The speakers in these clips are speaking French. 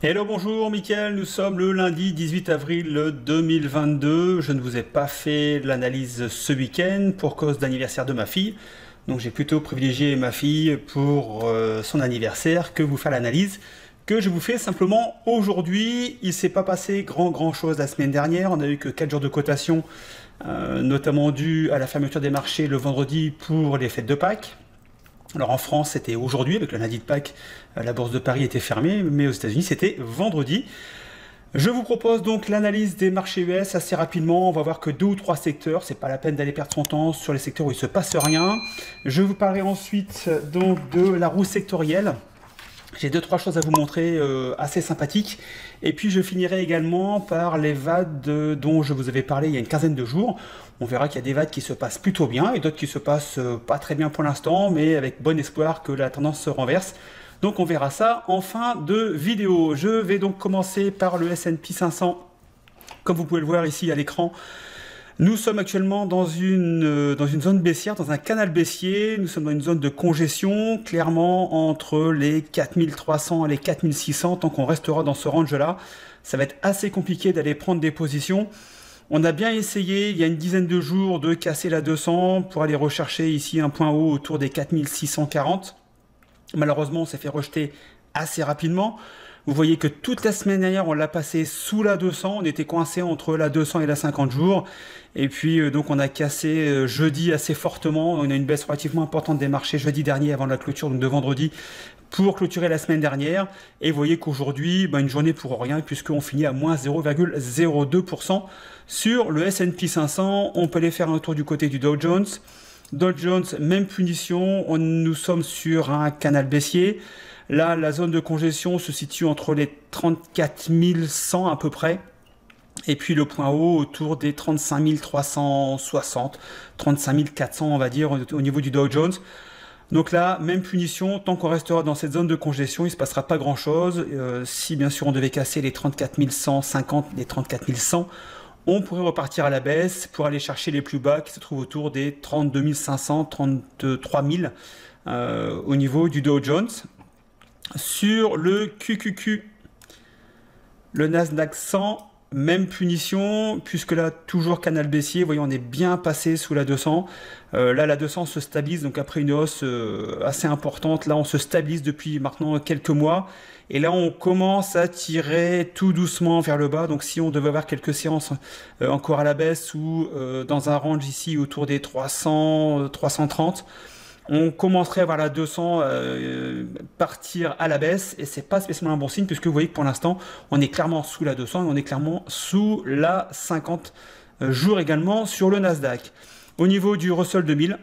Hello, bonjour Mickaël, nous sommes le lundi 18 avril 2022. Je ne vous ai pas fait l'analyse ce week-end pour cause d'anniversaire de ma fille. Donc j'ai plutôt privilégié ma fille pour son anniversaire que vous faire l'analyse que je vous fais simplement aujourd'hui. Il ne s'est pas passé grand chose la semaine dernière. On a eu que 4 jours de cotation, notamment dû à la fermeture des marchés le vendredi pour les fêtes de Pâques. Alors en France, c'était aujourd'hui, avec le lundi de Pâques, la bourse de Paris était fermée, mais aux États-Unis, c'était vendredi. Je vous propose donc l'analyse des marchés US assez rapidement. On va voir que 2 ou 3 secteurs, c'est pas la peine d'aller perdre son temps sur les secteurs où il se passe rien. Je vous parlerai ensuite donc de la roue sectorielle. J'ai 2-3 choses à vous montrer assez sympathiques. Et puis je finirai également par les VAD dont je vous avais parlé il y a une quinzaine de jours. On verra qu'il y a des VAD qui se passent plutôt bien et d'autres qui se passent pas très bien pour l'instant, mais avec bon espoir que la tendance se renverse. Donc on verra ça en fin de vidéo. Je vais donc commencer par le S&P 500. Comme vous pouvez le voir ici à l'écran, nous sommes actuellement dans une zone baissière, dans un canal baissier. Nous sommes dans une zone de congestion, clairement entre les 4300 et les 4600. Tant qu'on restera dans ce range-là, ça va être assez compliqué d'aller prendre des positions. On a bien essayé, il y a une dizaine de jours, de casser la 200 pour aller rechercher ici un point haut autour des 4640. Malheureusement, on s'est fait rejeter assez rapidement. Vous voyez que toute la semaine dernière, on l'a passé sous la 200. On était coincé entre la 200 et la 50 jours. Et puis, donc, on a cassé jeudi assez fortement. On a une baisse relativement importante des marchés jeudi dernier avant la clôture, donc de vendredi, pour clôturer la semaine dernière. Et vous voyez qu'aujourd'hui, une journée pour rien, puisqu'on finit à moins 0,02% sur le S&P 500. On peut aller faire un tour du côté du Dow Jones. Dow Jones, même punition. Nous sommes sur un canal baissier. Là, la zone de congestion se situe entre les 34 100 à peu près. Et puis le point haut autour des 35 360, 35 400 on va dire au niveau du Dow Jones. Donc là, même punition, tant qu'on restera dans cette zone de congestion, il ne se passera pas grand chose. Si bien sûr on devait casser les 34 150, les 34 100, on pourrait repartir à la baisse pour aller chercher les plus bas qui se trouvent autour des 32 500, 33 000 au niveau du Dow Jones. Sur le QQQ, le Nasdaq 100, même punition, puisque là, toujours canal baissier. Vous voyez, on est bien passé sous la 200. Là, la 200 se stabilise, donc après une hausse assez importante, là, on se stabilise depuis maintenant quelques mois. Et là, on commence à tirer tout doucement vers le bas. Donc, si on devait avoir quelques séances encore à la baisse ou dans un range ici autour des 300, 330, on commencerait à voir la 200 partir à la baisse et c'est pas spécialement un bon signe puisque vous voyez que pour l'instant on est clairement sous la 200 et on est clairement sous la 50 jours également sur le Nasdaq. Au niveau du Russell 2000,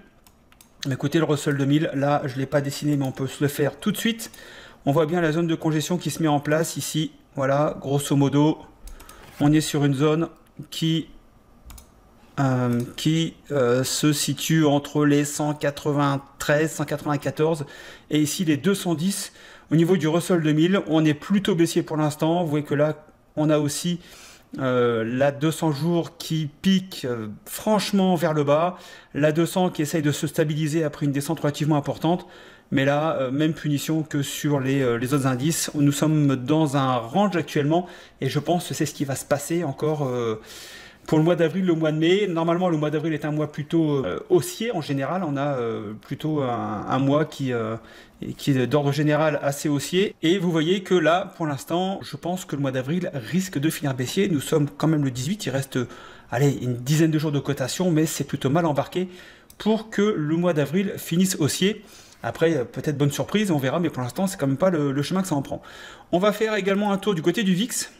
écoutez, le Russell 2000, là je ne l'ai pas dessiné mais on peut se le faire tout de suite. On voit bien la zone de congestion qui se met en place ici. Voilà, grosso modo, on est sur une zone qui se situe entre les 193, 194 et ici les 210. Au niveau du Russell 2000, on est plutôt baissier pour l'instant. Vous voyez que là, on a aussi la 200 jours qui pique franchement vers le bas, la 200 qui essaye de se stabiliser après une descente relativement importante. Mais là, même punition que sur les autres indices. Nous sommes dans un range actuellement et je pense que c'est ce qui va se passer encore pour le mois d'avril, le mois de mai. Normalement, le mois d'avril est un mois plutôt haussier en général. On a plutôt un mois qui est d'ordre général assez haussier. Et vous voyez que là, pour l'instant, je pense que le mois d'avril risque de finir baissier. Nous sommes quand même le 18. Il reste une dizaine de jours de cotation, mais c'est plutôt mal embarqué pour que le mois d'avril finisse haussier. Après, peut-être bonne surprise, on verra, mais pour l'instant, c'est quand même pas le chemin que ça en prend. On va faire également un tour du côté du VIX.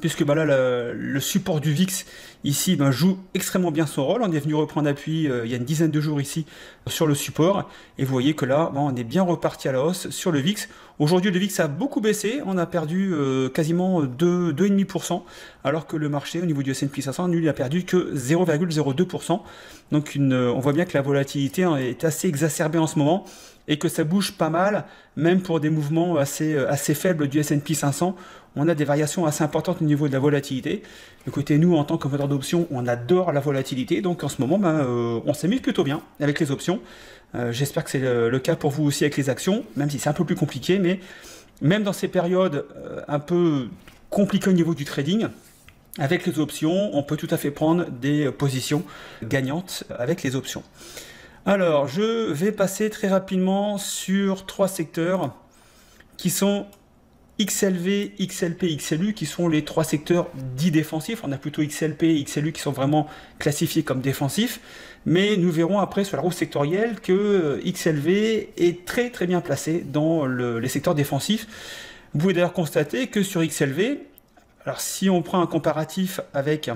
Puisque là, le support du VIX ici joue extrêmement bien son rôle. On est venu reprendre appui il y a une dizaine de jours ici sur le support. Et vous voyez que là, on est bien reparti à la hausse sur le VIX. Aujourd'hui, le VIX a beaucoup baissé. On a perdu quasiment 2,5%. Alors que le marché, au niveau du S&P 500, lui, il a perdu que 0,02%. Donc on voit bien que la volatilité est assez exacerbée en ce moment. Et que ça bouge pas mal, même pour des mouvements assez faibles du S&P 500. On a des variations assez importantes au niveau de la volatilité. Écoutez, nous, en tant que vendeur d'options, on adore la volatilité. Donc en ce moment, on s'amuse plutôt bien avec les options. J'espère que c'est le cas pour vous aussi avec les actions, même si c'est un peu plus compliqué. Mais même dans ces périodes un peu compliquées au niveau du trading, avec les options, on peut tout à fait prendre des positions gagnantes avec les options. Alors, je vais passer très rapidement sur 3 secteurs qui sont XLV, XLP, XLU, qui sont les 3 secteurs dits défensifs. On a plutôt XLP et XLU qui sont vraiment classifiés comme défensifs, mais nous verrons après sur la roue sectorielle que XLV est très très bien placé dans les secteurs défensifs. Vous pouvez d'ailleurs constater que sur XLV, alors si on prend un comparatif avec,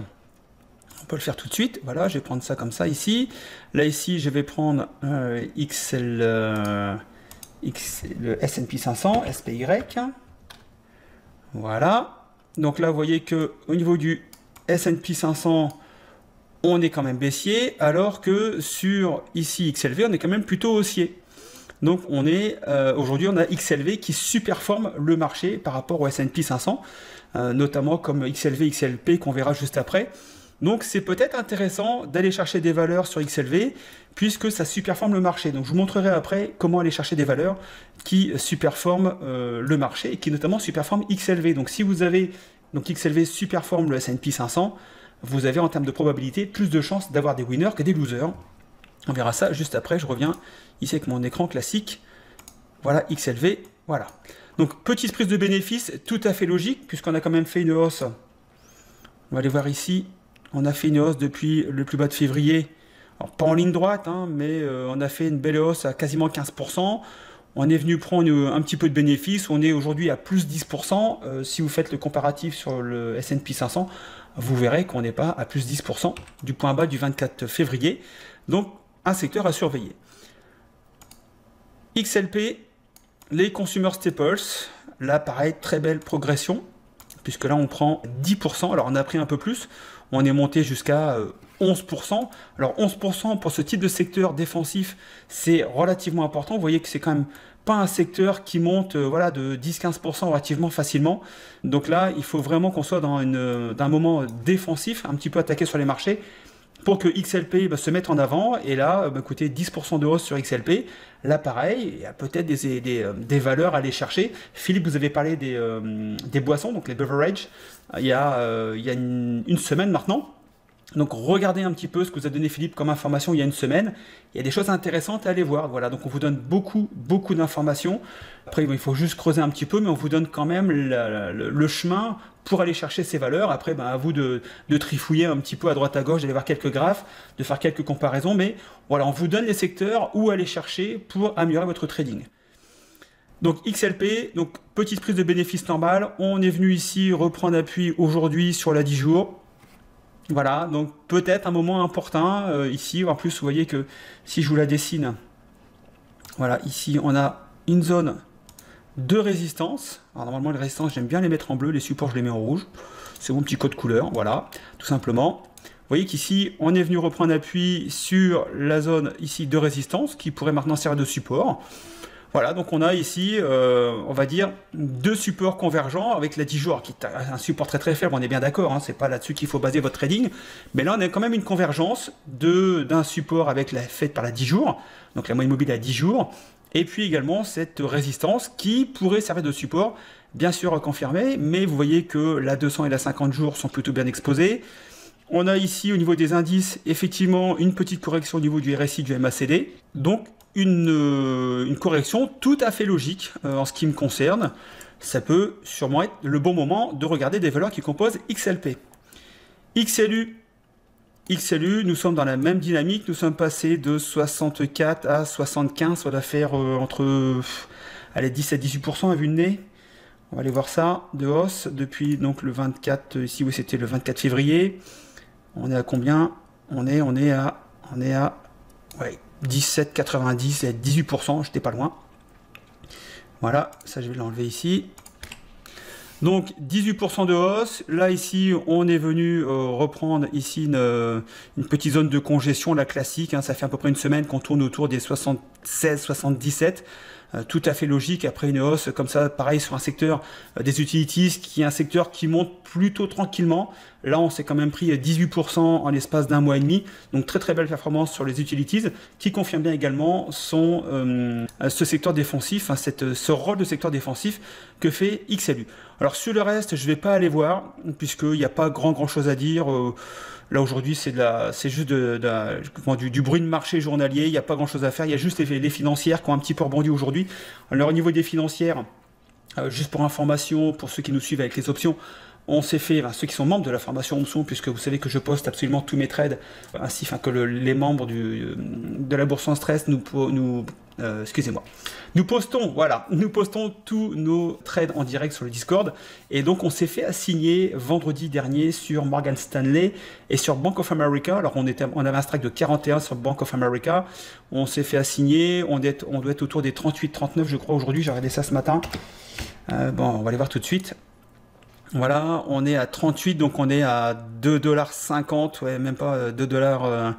on peut le faire tout de suite, voilà, je vais prendre ça comme ça ici. Là ici, je vais prendre le S&P 500, SPY. Voilà. Donc là, vous voyez que au niveau du S&P 500, on est quand même baissier, alors que sur ici XLV, on est quand même plutôt haussier. Donc on est aujourd'hui, on a XLV qui superforme le marché par rapport au S&P 500. Notamment comme XLV, XLP qu'on verra juste après. Donc c'est peut-être intéressant d'aller chercher des valeurs sur XLV puisque ça superforme le marché. Donc je vous montrerai après comment aller chercher des valeurs qui superforment le marché et qui notamment superforment XLV. Donc si vous avez XLV superforme le S&P 500, vous avez en termes de probabilité plus de chances d'avoir des winners que des losers. On verra ça juste après. Je reviens ici avec mon écran classique. Voilà XLV, voilà. Donc, petite prise de bénéfice, tout à fait logique, puisqu'on a quand même fait une hausse. On va aller voir ici. On a fait une hausse depuis le plus bas de février. Alors, pas en ligne droite, hein, mais on a fait une belle hausse à quasiment 15%. On est venu prendre un petit peu de bénéfice. On est aujourd'hui à plus 10%. Si vous faites le comparatif sur le S&P 500, vous verrez qu'on n'est pas à plus 10% du point bas du 24 février. Donc, un secteur à surveiller. XLP. Les Consumer Staples, là pareil, très belle progression, puisque là on prend 10%, alors on a pris un peu plus, on est monté jusqu'à 11%. Alors 11% pour ce type de secteur défensif, c'est relativement important. Vous voyez que c'est quand même pas un secteur qui monte voilà, de 10-15% relativement facilement. Donc là, il faut vraiment qu'on soit dans un moment défensif, un petit peu attaqué sur les marchés, pour que XLP se mette en avant. Et là, écoutez, 10% de hausse sur XLP. Là, pareil, il y a peut-être des valeurs à aller chercher. Philippe, vous avez parlé des boissons, donc les beverages, il y a une semaine maintenant. Donc, regardez un petit peu ce que vous a donné Philippe comme information il y a une semaine. Il y a des choses intéressantes à aller voir. Voilà, donc on vous donne beaucoup d'informations. Après, il faut juste creuser un petit peu, mais on vous donne quand même le chemin pour aller chercher ces valeurs. Après, à vous de trifouiller un petit peu à droite à gauche, d'aller voir quelques graphes, de faire quelques comparaisons. Mais voilà, on vous donne les secteurs où aller chercher pour améliorer votre trading. Donc XLP, donc petite prise de bénéfice normale. On est venu ici reprendre appui aujourd'hui sur la 10 jours. Voilà, donc peut-être un moment important ici. En plus, vous voyez que si je vous la dessine, voilà, ici on a une zone de résistance. Alors normalement les résistances, j'aime bien les mettre en bleu, les supports je les mets en rouge. C'est mon petit code couleur, voilà, tout simplement. Vous voyez qu'ici on est venu reprendre appui sur la zone ici de résistance qui pourrait maintenant servir de support. Voilà, donc on a ici, on va dire, 2 supports convergents avec la 10 jours, qui est un support très très faible, on est bien d'accord, hein, c'est pas là-dessus qu'il faut baser votre trading, mais là on a quand même une convergence d'un support avec faite par la 10 jours, donc la moyenne mobile à 10 jours, et puis également cette résistance qui pourrait servir de support, bien sûr à confirmer, mais vous voyez que la 200 et la 50 jours sont plutôt bien exposés. On a ici au niveau des indices, effectivement, une petite correction au niveau du RSI, du MACD, donc une correction tout à fait logique en ce qui me concerne. Ça peut sûrement être le bon moment de regarder des valeurs qui composent XLP. XLU, nous sommes dans la même dynamique, nous sommes passés de 64 à 75, ça doit faire entre 17-18% à vue de nez. On va aller voir ça, de hausse, depuis donc le 24, ici où c'était le 24 février. On est à combien? On est à ouais, 17,90 et 18%, j'étais pas loin. Voilà, ça je vais l'enlever ici. Donc 18% de hausse. Là ici, on est venu reprendre ici une petite zone de congestion, la classique. Hein, ça fait à peu près une semaine qu'on tourne autour des 76-77. tout à fait logique après une hausse comme ça, pareil sur un secteur des utilities, qui est un secteur qui monte plutôt tranquillement. Là, on s'est quand même pris 18% en l'espace d'un mois et demi, donc très très belle performance sur les utilities, qui confirme bien également ce secteur défensif, ce rôle de secteur défensif que fait XLU. Alors sur le reste, je ne vais pas aller voir, puisqu'il n'y a pas grand chose à dire. Là aujourd'hui, c'est juste du bruit de marché journalier, il n'y a pas grand chose à faire, il y a juste les financières qui ont un petit peu rebondi aujourd'hui. Alors au niveau des financières, juste pour information, pour ceux qui nous suivent avec les options, on s'est fait, ceux qui sont membres de la formation option, puisque vous savez que je poste absolument tous mes trades, ainsi que les membres de la bourse sans stress nous postons tous nos trades en direct sur le Discord. Et donc on s'est fait assigner vendredi dernier sur Morgan Stanley et sur Bank of America. Alors on avait un strike de 41 sur Bank of America. On s'est fait assigner, on doit être autour des 38-39 je crois aujourd'hui, j'ai regardé ça ce matin. On va aller voir tout de suite. Voilà, on est à 38, donc on est à 2,50$, ouais, même pas 2$.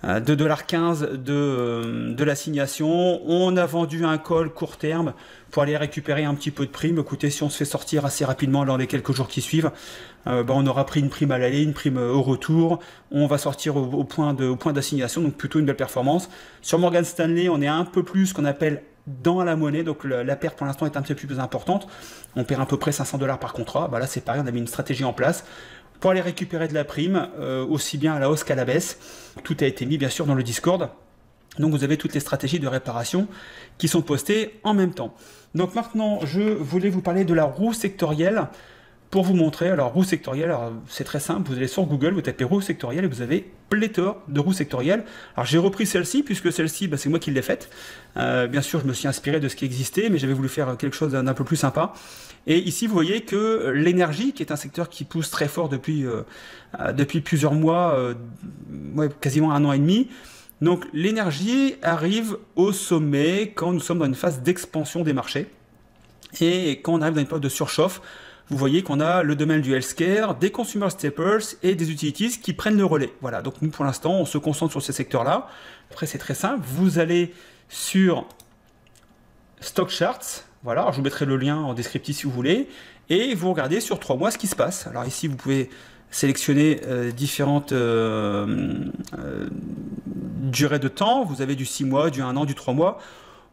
2,15$ de l'assignation. On a vendu un call court terme pour aller récupérer un petit peu de prime. Écoutez, si on se fait sortir assez rapidement dans les quelques jours qui suivent, on aura pris une prime à l'aller, une prime au retour. On va sortir au point d'assignation, donc plutôt une belle performance. Sur Morgan Stanley, on est un peu plus qu'on appelle dans la monnaie, donc la perte pour l'instant est un petit peu plus importante. On perd à peu près 500$ par contrat. Là c'est pareil, on a mis une stratégie en place pour aller récupérer de la prime, aussi bien à la hausse qu'à la baisse. Tout a été mis bien sûr dans le Discord. Donc vous avez toutes les stratégies de réparation qui sont postées en même temps. Donc maintenant, je voulais vous parler de la roue sectorielle pour vous montrer. Alors roue sectorielle, c'est très simple, vous allez sur Google, vous tapez roue sectorielle et vous avez pléthore de roues sectorielles. Alors j'ai repris celle-ci, puisque celle-ci, c'est moi qui l'ai faite. Bien sûr, je me suis inspiré de ce qui existait, mais j'avais voulu faire quelque chose d'un peu plus sympa. Et ici, vous voyez que l'énergie, qui est un secteur qui pousse très fort depuis plusieurs mois, quasiment 1 an et demi, donc l'énergie arrive au sommet quand nous sommes dans une phase d'expansion des marchés. Et quand on arrive dans une période de surchauffe, vous voyez qu'on a le domaine du healthcare, des consumer staples et des utilities qui prennent le relais. Voilà, donc nous pour l'instant, on se concentre sur ces secteurs-là. Après, c'est très simple, vous allez sur Stock Charts. Voilà, alors je vous mettrai le lien en descriptif si vous voulez, et vous regardez sur 3 mois ce qui se passe. Alors ici, vous pouvez sélectionner différentes durées de temps. Vous avez du 6 mois, du 1 an, du 3 mois.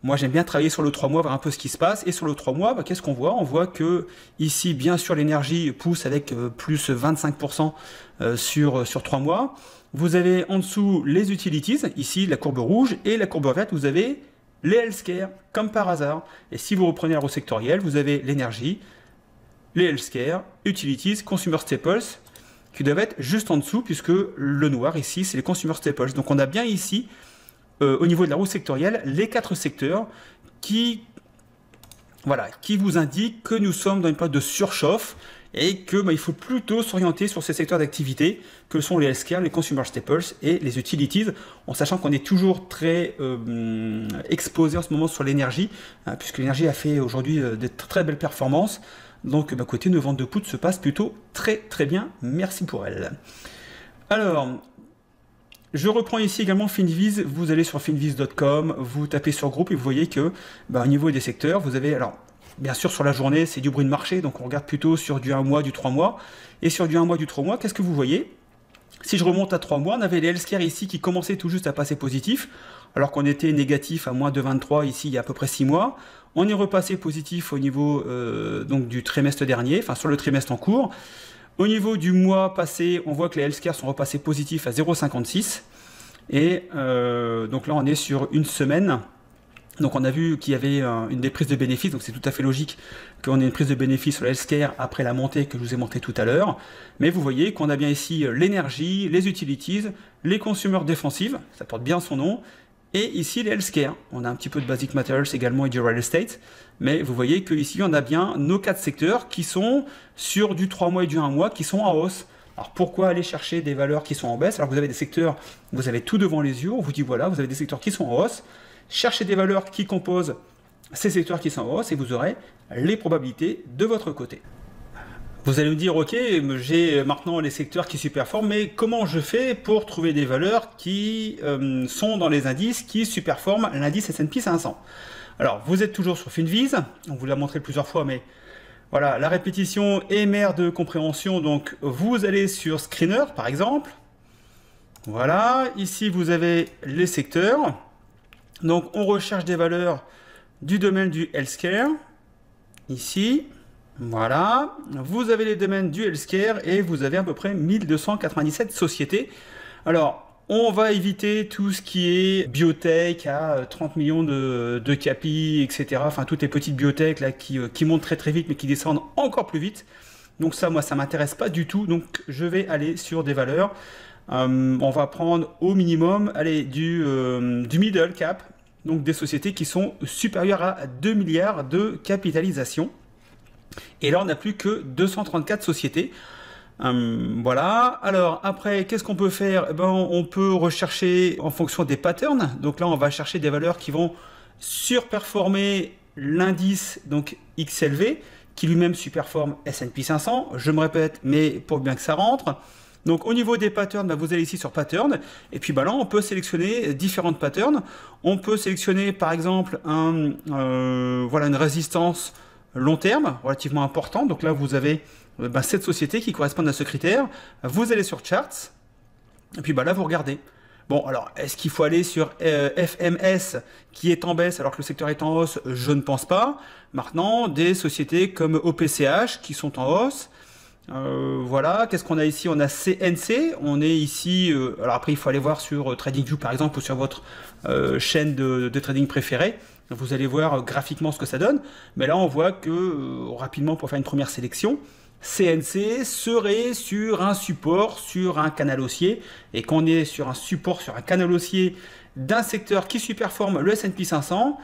Moi, j'aime bien travailler sur le 3 mois, voir un peu ce qui se passe. Et sur le 3 mois, qu'est-ce qu'on voit? On voit que ici, bien sûr, l'énergie pousse avec plus 25% sur 3 mois. Vous avez en dessous les utilities, ici la courbe rouge, et la courbe verte, vous avez les healthcare, comme par hasard. Et si vous reprenez la roue sectorielle, vous avez l'énergie, les healthcare, utilities, consumer staples, qui doivent être juste en dessous, puisque le noir ici, c'est les consumer staples. Donc on a bien ici, au niveau de la roue sectorielle, les 4 secteurs qui vous indiquent que nous sommes dans une période de surchauffe et que il faut plutôt s'orienter sur ces secteurs d'activité que sont les healthcare, les consumer staples et les utilities, en sachant qu'on est toujours très exposé en ce moment sur l'énergie, puisque l'énergie a fait aujourd'hui de très belles performances. Donc côté nos ventes de put se passent plutôt très bien, merci pour elles. Alors, je reprends ici également Finviz, vous allez sur finviz.com, vous tapez sur groupe et vous voyez que au niveau des secteurs, vous avez, alors bien sûr sur la journée c'est du bruit de marché, donc on regarde plutôt sur du 1 mois, du 3 mois, et sur du 1 mois, du 3 mois, qu'est-ce que vous voyez? Si je remonte à 3 mois, on avait les healthcare ici qui commençaient tout juste à passer positif, alors qu'on était négatif à moins de 23 ici il y a à peu près 6 mois. On est repassé positif au niveau donc du trimestre dernier, enfin sur le trimestre en cours. Au niveau du mois passé, on voit que les healthcare sont repassés positifs à 0,56. Et donc là, on est sur une semaine. Donc on a vu qu'il y avait une des prises de bénéfices, donc c'est tout à fait logique qu'on ait une prise de bénéfice sur le healthcare après la montée que je vous ai montré tout à l'heure. Mais vous voyez qu'on a bien ici l'énergie, les utilities, les consommateurs défensifs, ça porte bien son nom, et ici les healthcare. On a un petit peu de basic materials également et du real estate, mais vous voyez qu'ici on a bien nos 4 secteurs qui sont sur du 3 mois et du 1 mois qui sont en hausse. Alors pourquoi aller chercher des valeurs qui sont en baisse? Alors vous avez des secteurs, vous avez tout devant les yeux, on vous dit voilà, vous avez des secteurs qui sont en hausse, cherchez des valeurs qui composent ces secteurs qui sont en hausse et vous aurez les probabilités de votre côté. Vous allez me dire, ok, j'ai maintenant les secteurs qui superforment, mais comment je fais pour trouver des valeurs qui sont dans les indices qui superforment l'indice S&P 500? Alors, vous êtes toujours sur Finviz, on vous l'a montré plusieurs fois, mais voilà, la répétition est mère de compréhension, donc vous allez sur Screener, par exemple. Voilà, ici vous avez les secteurs. Donc, on recherche des valeurs du domaine du healthcare, ici. Voilà, vous avez les domaines du healthcare et vous avez à peu près 1297 sociétés. Alors, on va éviter tout ce qui est biotech à 30 millions de capi, etc. Enfin, toutes les petites biotech là, qui montent très très vite mais qui descendent encore plus vite. Donc ça, moi, ça ne m'intéresse pas du tout. Donc, je vais aller sur des valeurs. On va prendre au minimum du middle cap, donc des sociétés qui sont supérieures à 2 milliards de capitalisation. Et là, on n'a plus que 234 sociétés. Voilà. Alors, après, qu'est-ce qu'on peut faire? Eh ben, on peut rechercher en fonction des patterns. Donc là, on va chercher des valeurs qui vont surperformer l'indice donc XLV, qui lui-même surperforme S&P 500. Je me répète, mais pour bien que ça rentre. Donc au niveau des patterns, bah, vous allez ici sur Pattern, et puis bah, là on peut sélectionner différentes patterns. On peut sélectionner par exemple voilà, une résistance long terme relativement importante. Donc là vous avez cette société qui correspond à ce critère. Vous allez sur Charts, et puis bah, là vous regardez. Bon, alors, est-ce qu'il faut aller sur FMS qui est en baisse alors que le secteur est en hausse? Je ne pense pas. Maintenant, des sociétés comme OPCH qui sont en hausse. Voilà, qu'est-ce qu'on a ici? On a CNC, on est ici, alors après il faut aller voir sur TradingView par exemple ou sur votre chaîne de trading préférée, vous allez voir graphiquement ce que ça donne, mais là on voit que rapidement pour faire une première sélection, CNC serait sur un support, sur un canal haussier, et qu'on est sur un support, sur un canal haussier d'un secteur qui surperforme le S&P 500,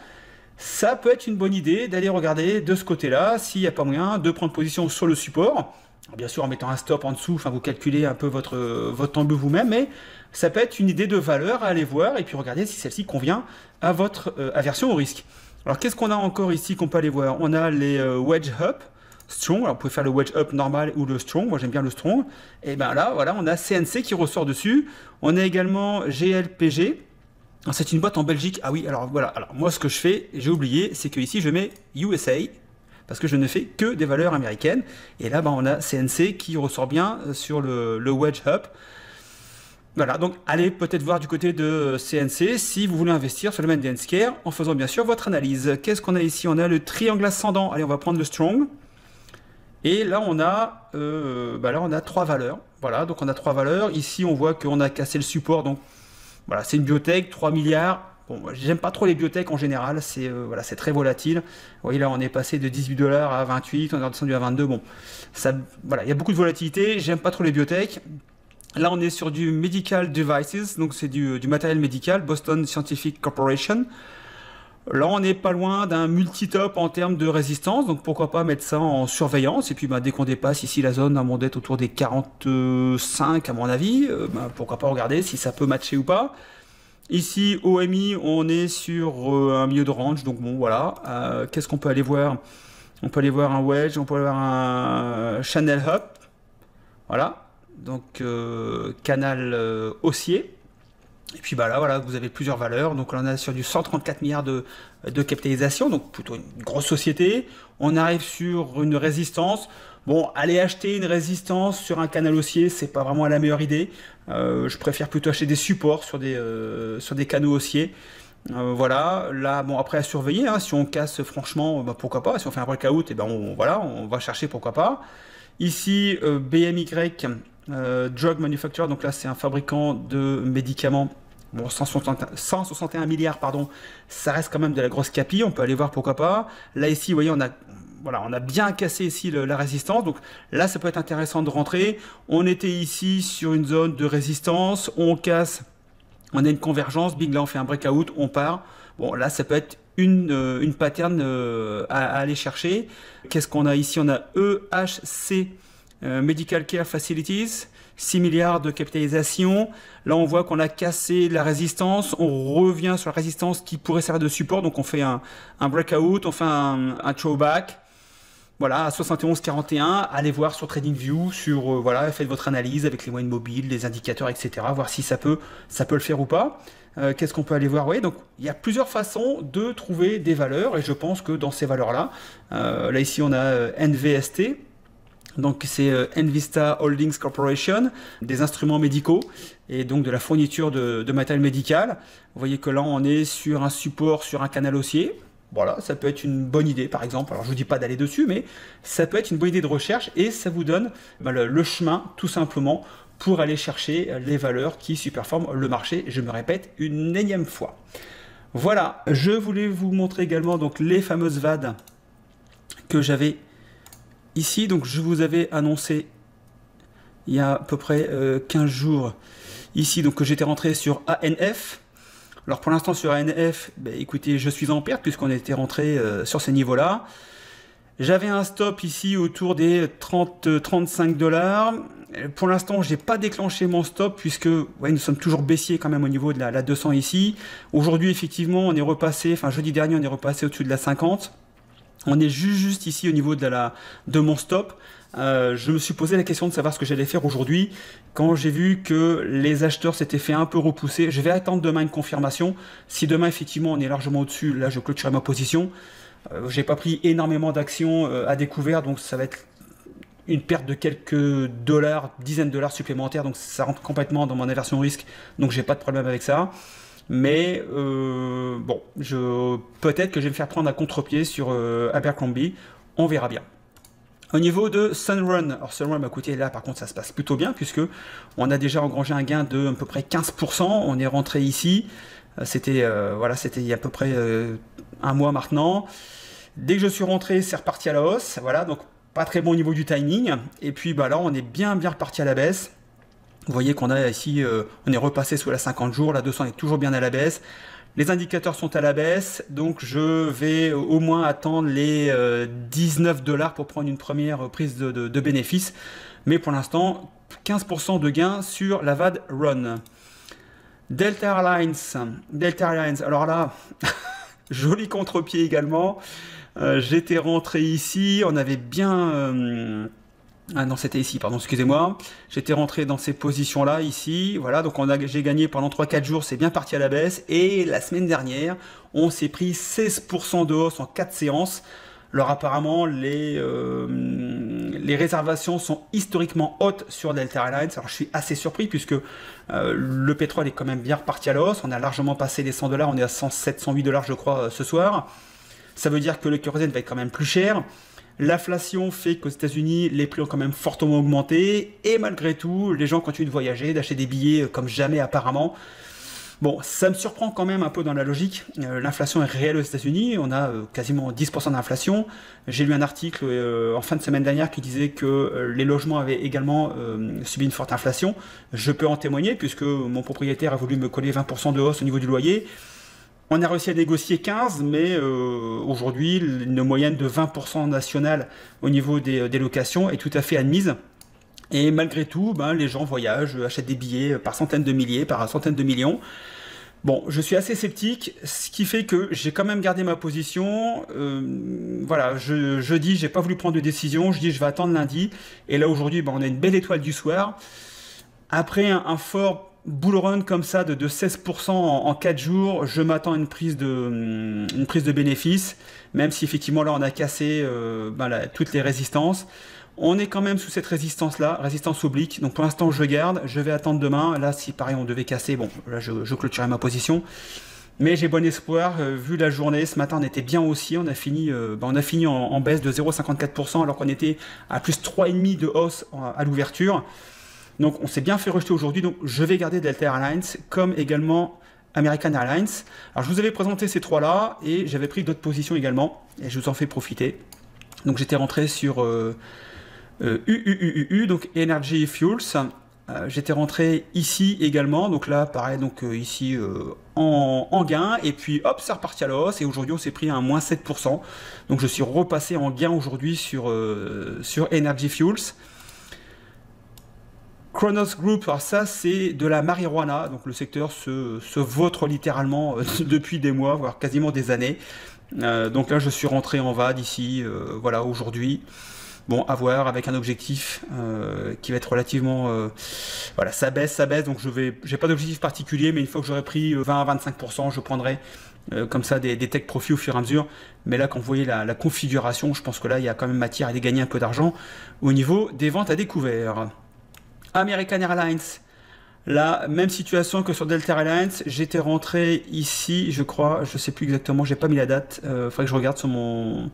ça peut être une bonne idée d'aller regarder de ce côté-là s'il n'y a pas moyen de prendre position sur le support. Alors bien sûr, en mettant un stop en dessous, enfin, vous calculez un peu votre temps bleu vous-même, mais ça peut être une idée de valeur à aller voir et puis regarder si celle-ci convient à votre aversion au risque. Alors, qu'est-ce qu'on a encore ici qu'on peut aller voir? On a les wedge up strong. Alors, vous pouvez faire le wedge up normal ou le strong. Moi, j'aime bien le strong. Et bien là, voilà, on a CNC qui ressort dessus. On a également GLPG. C'est une boîte en Belgique. Ah oui, alors voilà. Alors, moi, ce que je fais, j'ai oublié, c'est que ici, je mets USA. Parce que je ne fais que des valeurs américaines. Et là, on a CNC qui ressort bien sur le wedge up. Voilà, donc allez peut-être voir du côté de CNC si vous voulez investir sur le domaine des healthcare en faisant bien sûr votre analyse. Qu'est-ce qu'on a ici? On a le triangle ascendant. Allez, on va prendre le strong. Et là, on a 3 valeurs. Voilà, donc on a 3 valeurs. Ici, on voit qu'on a cassé le support. Donc voilà, c'est une biotech, 3 milliards. Bon, j'aime pas trop les biotech en général, c'est voilà, c'est très volatile. Vous voyez là, on est passé de 18 $ à 28, on est redescendu à 22. Bon, ça, voilà, il y a beaucoup de volatilité. J'aime pas trop les biotech. Là, on est sur du medical devices, donc c'est du matériel médical, Boston Scientific Corporation. Là, on n'est pas loin d'un multi-top en termes de résistance, donc pourquoi pas mettre ça en surveillance. Et puis, dès qu'on dépasse ici la zone, on doit être autour des 45 à mon avis. Pourquoi pas regarder si ça peut matcher ou pas. Ici, OMI, on est sur un milieu de range, donc bon, voilà. Qu'est-ce qu'on peut aller voir? On peut aller voir un wedge, on peut aller voir un channel up. Voilà, donc canal haussier. Et puis là, voilà, vous avez plusieurs valeurs. Donc là, on est sur du 134 milliards de capitalisation, donc plutôt une grosse société. On arrive sur une résistance. Bon, aller acheter une résistance sur un canal haussier, c'est pas vraiment la meilleure idée. Je préfère plutôt acheter des supports sur des canaux haussiers. Voilà, là, bon, après à surveiller, hein, si on casse franchement, pourquoi pas. Si on fait un breakout, on va chercher, pourquoi pas. Ici, BMY, Drug Manufacturer, donc là, c'est un fabricant de médicaments. Bon, 161 milliards, pardon, ça reste quand même de la grosse capi, on peut aller voir pourquoi pas. Là, ici, vous voyez, on a bien cassé ici la résistance, donc là, ça peut être intéressant de rentrer. On était ici sur une zone de résistance, on casse, on a une convergence, big, là, on fait un breakout, on part. Bon, là, ça peut être une pattern à aller chercher. Qu'est-ce qu'on a ici? On a EHC, Medical Care Facilities, 6 milliards de capitalisation. Là, on voit qu'on a cassé la résistance. On revient sur la résistance qui pourrait servir de support. Donc, on fait un breakout, on fait un throwback. Voilà, à 71,41, allez voir sur TradingView, voilà, faites votre analyse avec les moyennes mobiles, les indicateurs, etc. Voir si ça peut le faire ou pas. Qu'est-ce qu'on peut aller voir? Oui, donc il y a plusieurs façons de trouver des valeurs et je pense que dans ces valeurs-là, là ici on a NVST, donc c'est Envista Holdings Corporation, des instruments médicaux et donc de la fourniture de matériel médical. Vous voyez que là on est sur un support, sur un canal haussier. Voilà, ça peut être une bonne idée par exemple. Alors je vous dis pas d'aller dessus, mais ça peut être une bonne idée de recherche et ça vous donne le chemin tout simplement pour aller chercher les valeurs qui surperforment le marché. Je me répète une énième fois. Voilà, je voulais vous montrer également donc les fameuses VAD que j'avais ici. Donc je vous avais annoncé il y a à peu près 15 jours ici donc que j'étais rentré sur ANF. Alors pour l'instant sur ANF, écoutez, je suis en perte puisqu'on était rentré sur ces niveaux-là. J'avais un stop ici autour des 30-35 $. Pour l'instant, je n'ai pas déclenché mon stop puisque nous sommes toujours baissiers quand même au niveau de la 200 ici. Aujourd'hui, effectivement, on est repassé, enfin jeudi dernier, on est repassé au-dessus de la 50. On est juste ici au niveau de mon stop. Je me suis posé la question de savoir ce que j'allais faire aujourd'hui. Quand j'ai vu que les acheteurs s'étaient fait un peu repousser, je vais attendre demain une confirmation. Si demain, effectivement, on est largement au-dessus, là, je clôturerai ma position. J'ai pas pris énormément d'actions à découvert, donc ça va être une perte de quelques dollars, dizaines de dollars supplémentaires, donc ça rentre complètement dans mon aversion risque, donc j'ai pas de problème avec ça. Mais bon, peut-être que je vais me faire prendre à contre-pied sur Abercrombie, on verra bien. Au niveau de Sunrun, alors Sunrun, écoutez, là par contre ça se passe plutôt bien puisque on a déjà engrangé un gain de à peu près 15%, on est rentré ici, c'était il y a à peu près un mois maintenant. Dès que je suis rentré, c'est reparti à la hausse, voilà, donc pas très bon au niveau du timing, et puis là on est bien reparti à la baisse. Vous voyez qu'on a ici, on est repassé sous la 50 jours, la 200 est toujours bien à la baisse. Les indicateurs sont à la baisse, donc je vais au moins attendre les 19 $ pour prendre une première prise de bénéfice. Mais pour l'instant, 15% de gain sur la VAD Run. Delta Airlines, alors là, joli contre-pied également. J'étais rentré ici, on avait bien... Ah non, c'était ici, pardon, excusez-moi. J'étais rentré dans ces positions-là, ici. Voilà, donc j'ai gagné pendant 3-4 jours, c'est bien parti à la baisse. Et la semaine dernière, on s'est pris 16% de hausse en 4 séances. Alors apparemment, les réservations sont historiquement hautes sur Delta Airlines. Alors je suis assez surpris puisque le pétrole est quand même bien reparti à la hausse. On a largement passé les 100 $, on est à 107, 108 $ je crois ce soir. Ça veut dire que le kérosène va être quand même plus cher. L'inflation fait qu'aux États-Unis, les prix ont quand même fortement augmenté. Et malgré tout, les gens continuent de voyager, d'acheter des billets comme jamais apparemment. Bon, ça me surprend quand même un peu dans la logique. L'inflation est réelle aux États-Unis. On a quasiment 10% d'inflation. J'ai lu un article en fin de semaine dernière qui disait que les logements avaient également subi une forte inflation. Je peux en témoigner puisque mon propriétaire a voulu me coller 20% de hausse au niveau du loyer. On a réussi à négocier 15, mais aujourd'hui, une moyenne de 20% nationale au niveau des locations est tout à fait admise. Et malgré tout, les gens voyagent, achètent des billets par centaines de milliers, par centaines de millions. Bon, je suis assez sceptique, ce qui fait que j'ai quand même gardé ma position. Voilà, jeudi, j'ai pas voulu prendre de décision. Je dis, je vais attendre lundi. Et là, aujourd'hui, on a une belle étoile du soir. Après un fort bull run comme ça de 16% en 4 jours, je m'attends à une prise de bénéfice, même si effectivement là on a cassé toutes les résistances. On est quand même sous cette résistance-là, résistance oblique. Donc pour l'instant je garde, je vais attendre demain. Là si pareil on devait casser, bon là je clôturerai ma position. Mais j'ai bon espoir, vu la journée, ce matin on était bien aussi, on a fini en baisse de 0,54% alors qu'on était à plus 3,5% de hausse à l'ouverture. Donc on s'est bien fait rejeter aujourd'hui, donc je vais garder Delta Airlines comme également American Airlines. Alors je vous avais présenté ces trois-là et j'avais pris d'autres positions également et je vous en fais profiter. Donc j'étais rentré sur donc Energy Fuels. J'étais rentré ici également, donc là pareil, donc ici en gain, et puis hop, c'est reparti à la hausse, et aujourd'hui on s'est pris un moins 7%, donc je suis repassé en gain aujourd'hui sur Energy Fuels. Kronos Group, alors ça c'est de la marijuana, donc le secteur se vautre littéralement depuis des mois, voire quasiment des années. Donc là je suis rentré en VAD ici, voilà, aujourd'hui. Bon, à voir, avec un objectif qui va être relativement... voilà, ça baisse, donc j'ai pas d'objectif particulier, mais une fois que j'aurai pris 20 à 25%, je prendrai comme ça des take profits au fur et à mesure. Mais là, quand vous voyez la configuration, je pense que là, il y a quand même matière à aller gagner un peu d'argent au niveau des ventes à découvert. American Airlines, là, même situation que sur Delta Airlines, j'étais rentré ici, je crois, je sais plus exactement, j'ai pas mis la date, faudrait que je regarde sur mon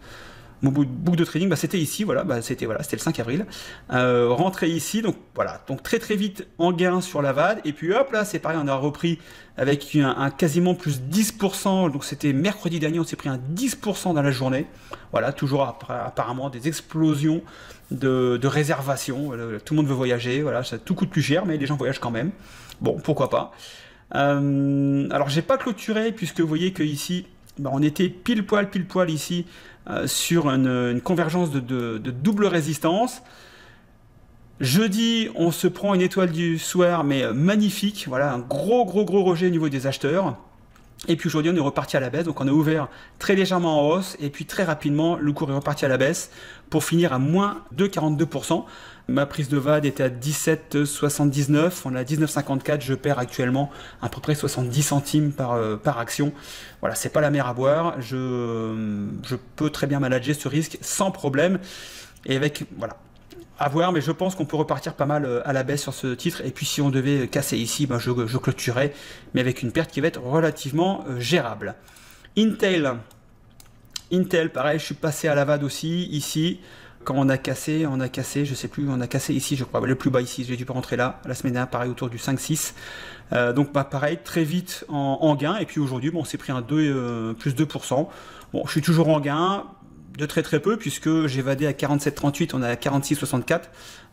book de trading, c'était ici, voilà, c'était le 5 avril. Rentré ici, donc voilà, donc très vite en gain sur la VAD, et puis hop là, c'est pareil, on a repris avec un quasiment plus 10%, donc c'était mercredi dernier, on s'est pris un 10% dans la journée. Voilà, toujours apparemment des explosions de réservations, tout le monde veut voyager, voilà, ça tout coûte plus cher, mais les gens voyagent quand même. Bon, pourquoi pas. Alors j'ai pas clôturé, puisque vous voyez que ici, on était pile poil ici sur une convergence de double résistance. Jeudi, on se prend une étoile du soir, mais magnifique. Voilà, un gros rejet au niveau des acheteurs. Et puis aujourd'hui, on est reparti à la baisse. Donc on a ouvert très légèrement en hausse. Et puis très rapidement, le cours est reparti à la baisse pour finir à moins de 42%. Ma prise de VAD était à 17,79. On est à 19,54. Je perds actuellement à peu près 70 centimes par action. Voilà, c'est pas la mer à boire. Je peux très bien manager ce risque sans problème. Et avec, voilà, à voir, mais je pense qu'on peut repartir pas mal à la baisse sur ce titre. Et puis si on devait casser ici, je clôturerai, mais avec une perte qui va être relativement gérable. Intel, pareil, je suis passé à la VAD aussi, ici. Quand on a cassé, je sais plus, on a cassé ici, je crois, le plus bas ici, j'ai dû pas rentrer là. La semaine dernière, pareil, autour du 5-6. Donc pareil, très vite en gain. Et puis aujourd'hui, on s'est pris un plus 2%. Bon, je suis toujours en gain. De très peu, puisque j'ai vadé à 47,38, on est à 46,64,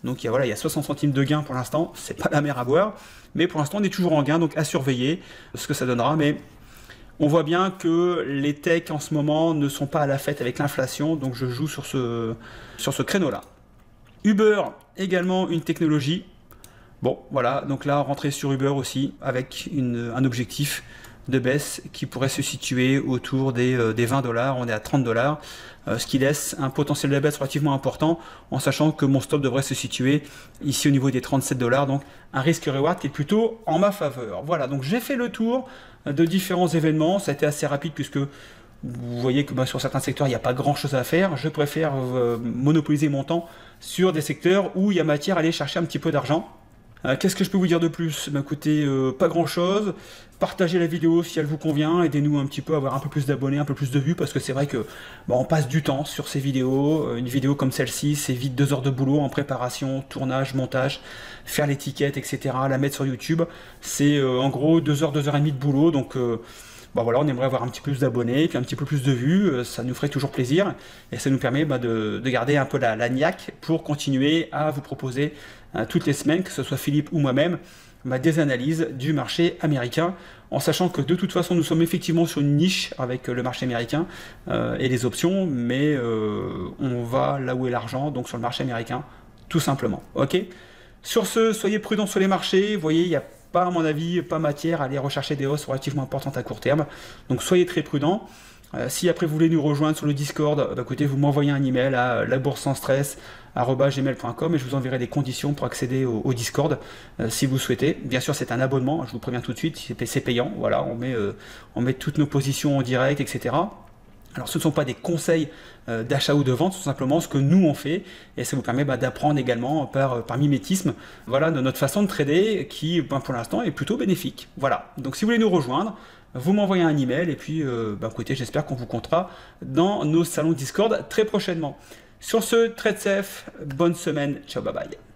donc il y a 60 centimes de gain pour l'instant, c'est pas la mer à boire, mais pour l'instant on est toujours en gain, donc à surveiller ce que ça donnera, mais on voit bien que les techs en ce moment ne sont pas à la fête avec l'inflation, donc je joue sur ce créneau-là. Uber, également une technologie, bon voilà, donc là rentrer sur Uber aussi, avec un objectif de baisse qui pourrait se situer autour des 20 $, on est à 30 $, ce qui laisse un potentiel de baisse relativement important, en sachant que mon stop devrait se situer ici au niveau des 37 $, donc un risque-reward qui est plutôt en ma faveur. Voilà, donc j'ai fait le tour de différents événements, ça a été assez rapide puisque vous voyez que sur certains secteurs il n'y a pas grand chose à faire, je préfère monopoliser mon temps sur des secteurs où il y a matière à aller chercher un petit peu d'argent. Qu'est-ce que je peux vous dire de plus? Écoutez, pas grand chose. Partagez la vidéo si elle vous convient, aidez-nous un petit peu à avoir un peu plus d'abonnés, un peu plus de vues, parce que c'est vrai que on passe du temps sur ces vidéos. Une vidéo comme celle-ci, c'est vite 2 heures de boulot en préparation, tournage, montage, faire l'étiquette, etc., la mettre sur YouTube. C'est en gros 2 heures, 2 heures et demie de boulot, donc voilà, on aimerait avoir un petit peu plus d'abonnés, puis un petit peu plus de vues, ça nous ferait toujours plaisir, et ça nous permet de garder un peu la niaque pour continuer à vous proposer toutes les semaines, que ce soit Philippe ou moi-même, des analyses du marché américain, en sachant que de toute façon nous sommes effectivement sur une niche avec le marché américain et les options, mais on va là où est l'argent, donc sur le marché américain, tout simplement. Ok. Sur ce, soyez prudents sur les marchés, vous voyez, il n'y a pas, à mon avis, pas matière à aller rechercher des hausses relativement importantes à court terme, donc soyez très prudents. Si après vous voulez nous rejoindre sur le Discord, écoutez, vous m'envoyez un email à laboursesansstress@gmail.com et je vous enverrai des conditions pour accéder au Discord si vous souhaitez. Bien sûr, c'est un abonnement, je vous préviens tout de suite, c'est payant. Voilà, on met toutes nos positions en direct, etc. Alors ce ne sont pas des conseils d'achat ou de vente, c'est tout simplement ce que nous on fait, et ça vous permet d'apprendre également par mimétisme, voilà, de notre façon de trader qui pour l'instant est plutôt bénéfique. Voilà, donc si vous voulez nous rejoindre, vous m'envoyez un email et puis écoutez, j'espère qu'on vous comptera dans nos salons Discord très prochainement. Sur ce, trade safe, bonne semaine, ciao, bye bye.